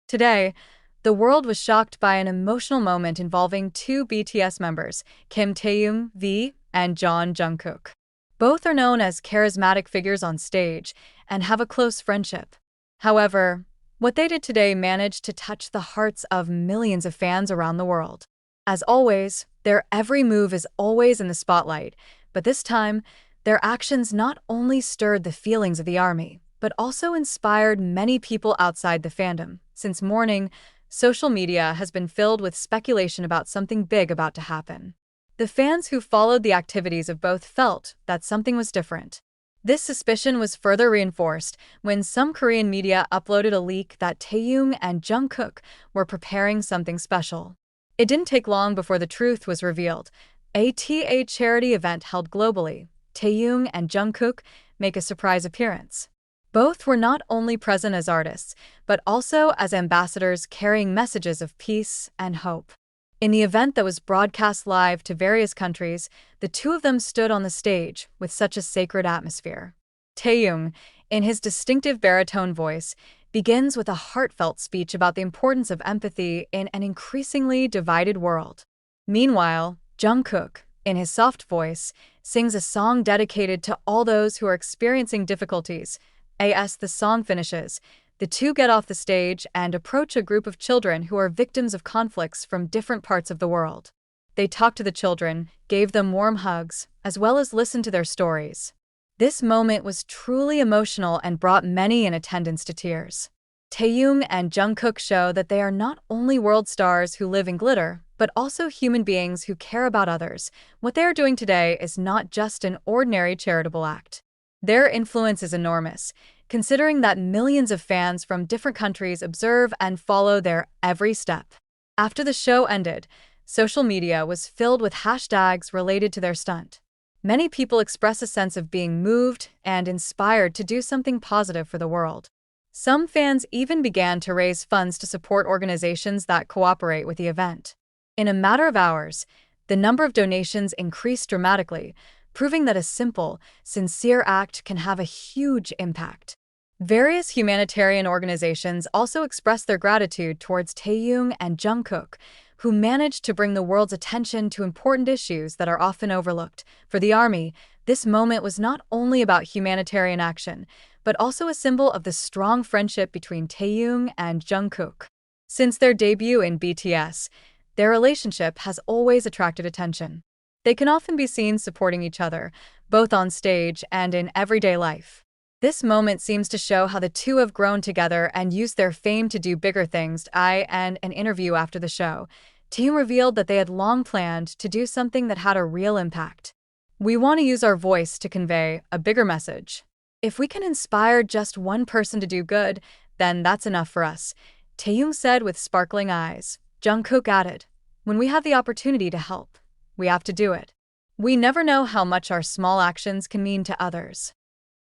Today, the world was shocked by an emotional moment involving two BTS members, Kim Taehyung V and John Jungkook. Both are known as charismatic figures on stage and have a close friendship. However, what they did today managed to touch the hearts of millions of fans around the world. As always, their every move is always in the spotlight, but this time, their actions not only stirred the feelings of the army, but also inspired many people outside the fandom. Since morning, social media has been filled with speculation about something big about to happen. The fans who followed the activities of both felt that something was different. This suspicion was further reinforced when some Korean media uploaded a leak that Taehyung and Jungkook were preparing something special. It didn't take long before the truth was revealed. At a charity event held globally, Taehyung and Jungkook make a surprise appearance. Both were not only present as artists, but also as ambassadors carrying messages of peace and hope. In the event that was broadcast live to various countries, the two of them stood on the stage with such a sacred atmosphere. Taehyung, in his distinctive baritone voice, begins with a heartfelt speech about the importance of empathy in an increasingly divided world. Meanwhile, Jungkook, in his soft voice, sings a song dedicated to all those who are experiencing difficulties. As the song finishes, the two get off the stage and approach a group of children who are victims of conflicts from different parts of the world. They talked to the children, gave them warm hugs, as well as listened to their stories. This moment was truly emotional and brought many in attendance to tears. Taehyung and Jungkook show that they are not only world stars who live in glitter, but also human beings who care about others. What they are doing today is not just an ordinary charitable act. Their influence is enormous, considering that millions of fans from different countries observe and follow their every step. After the show ended, social media was filled with hashtags related to their stunt. Many people express a sense of being moved and inspired to do something positive for the world. Some fans even began to raise funds to support organizations that cooperate with the event. In a matter of hours, the number of donations increased dramatically, proving that a simple, sincere act can have a huge impact. Various humanitarian organizations also expressed their gratitude towards Taehyung and Jungkook, who managed to bring the world's attention to important issues that are often overlooked. For the army, this moment was not only about humanitarian action, but also a symbol of the strong friendship between Taehyung and Jungkook. Since their debut in BTS, their relationship has always attracted attention. They can often be seen supporting each other, both on stage and in everyday life. This moment seems to show how the two have grown together and used their fame to do bigger things. In an interview after the show, Taehyung revealed that they had long planned to do something that had a real impact. "We want to use our voice to convey a bigger message. If we can inspire just one person to do good, then that's enough for us," Taehyung said with sparkling eyes. Jungkook added, "When we have the opportunity to help, we have to do it. We never know how much our small actions can mean to others."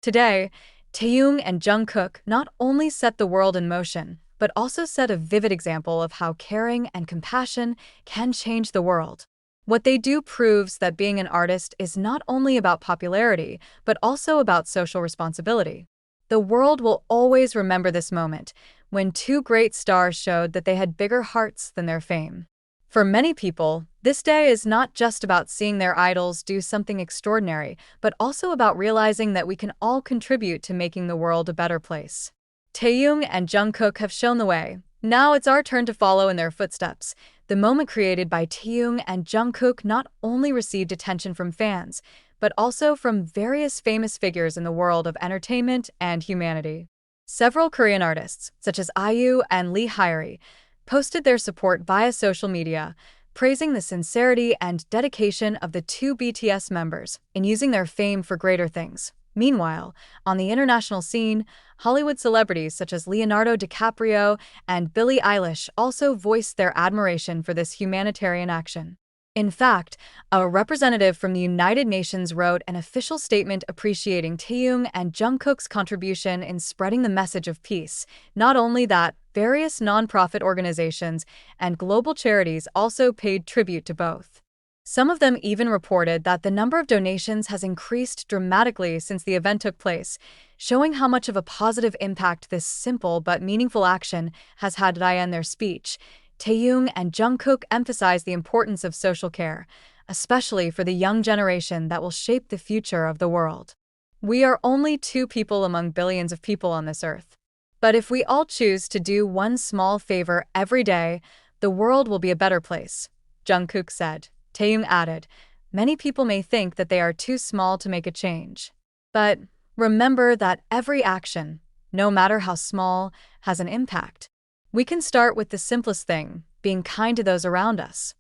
Today, Taehyung and Jungkook not only set the world in motion, but also set a vivid example of how caring and compassion can change the world. What they do proves that being an artist is not only about popularity, but also about social responsibility. The world will always remember this moment, when two great stars showed that they had bigger hearts than their fame. For many people, this day is not just about seeing their idols do something extraordinary, but also about realizing that we can all contribute to making the world a better place. Taehyung and Jungkook have shown the way. Now it's our turn to follow in their footsteps. The moment created by Taehyung and Jungkook not only received attention from fans, but also from various famous figures in the world of entertainment and humanity. Several Korean artists, such as IU and Lee Hyori, posted their support via social media, praising the sincerity and dedication of the two BTS members in using their fame for greater things. Meanwhile, on the international scene, Hollywood celebrities such as Leonardo DiCaprio and Billie Eilish also voiced their admiration for this humanitarian action. In fact, a representative from the United Nations wrote an official statement appreciating Taehyung and Jungkook's contribution in spreading the message of peace. Not only that, various nonprofit organizations and global charities also paid tribute to both. Some of them even reported that the number of donations has increased dramatically since the event took place, showing how much of a positive impact this simple but meaningful action has had. In their speech, Taehyung and Jungkook emphasized the importance of social care, especially for the young generation that will shape the future of the world. We are only two people among billions of people on this earth. But if we all choose to do one small favor every day, the world will be a better place, Jungkook said. Taehyung added, many people may think that they are too small to make a change. But remember that every action, no matter how small, has an impact. We can start with the simplest thing, being kind to those around us.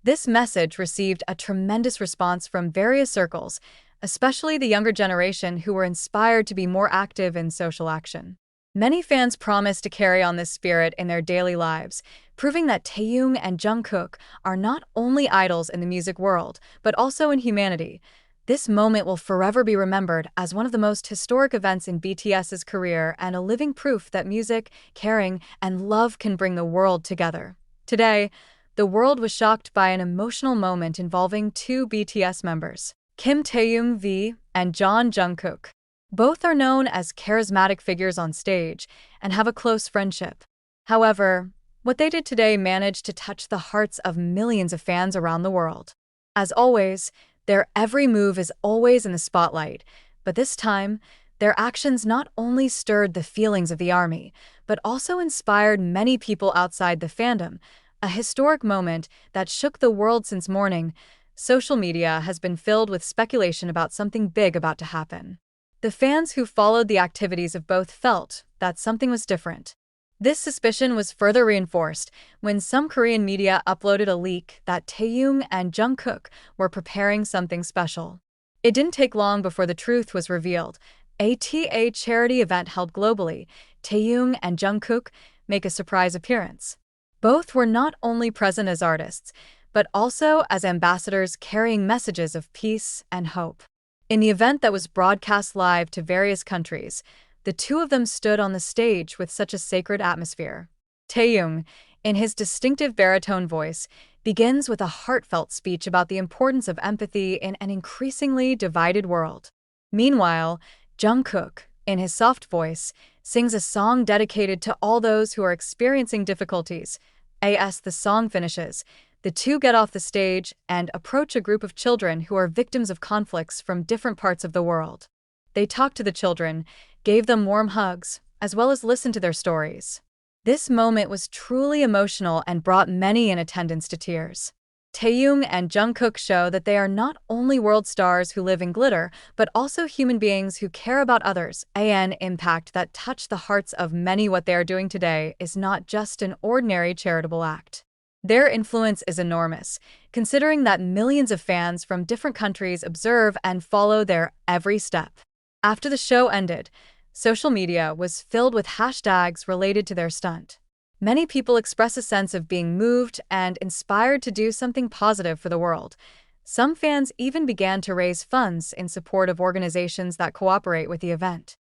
This message received a tremendous response from various circles, especially the younger generation who were inspired to be more active in social action. Many fans promised to carry on this spirit in their daily lives, proving that Taehyung and Jungkook are not only idols in the music world, but also in humanity. This moment will forever be remembered as one of the most historic events in BTS's career and a living proof that music, caring, and love can bring the world together. Today, the world was shocked by an emotional moment involving two BTS members, Kim Taehyung V and John Jungkook. Both are known as charismatic figures on stage and have a close friendship. However, what they did today managed to touch the hearts of millions of fans around the world. As always, their every move is always in the spotlight, but this time, their actions not only stirred the feelings of the ARMY, but also inspired many people outside the fandom, a historic moment that shook the world since morning. Social media has been filled with speculation about something big about to happen. The fans who followed the activities of both felt that something was different. This suspicion was further reinforced when some Korean media uploaded a leak that Taehyung and Jungkook were preparing something special. It didn't take long before the truth was revealed. At a charity event held globally, Taehyung and Jungkook make a surprise appearance. Both were not only present as artists, but also as ambassadors carrying messages of peace and hope. In the event that was broadcast live to various countries, the two of them stood on the stage with such a sacred atmosphere. Taehyung, in his distinctive baritone voice, begins with a heartfelt speech about the importance of empathy in an increasingly divided world. Meanwhile, Jungkook, in his soft voice, sings a song dedicated to all those who are experiencing difficulties. As the song finishes, the two get off the stage and approach a group of children who are victims of conflicts from different parts of the world. They talk to the children, gave them warm hugs, as well as listened to their stories. This moment was truly emotional and brought many in attendance to tears. Taehyung and Jungkook show that they are not only world stars who live in glitter, but also human beings who care about others. An impact that touched the hearts of many. What they are doing today is not just an ordinary charitable act. Their influence is enormous, considering that millions of fans from different countries observe and follow their every step. After the show ended, social media was filled with hashtags related to their stunt. Many people express a sense of being moved and inspired to do something positive for the world. Some fans even began to raise funds in support of organizations that cooperate with the event.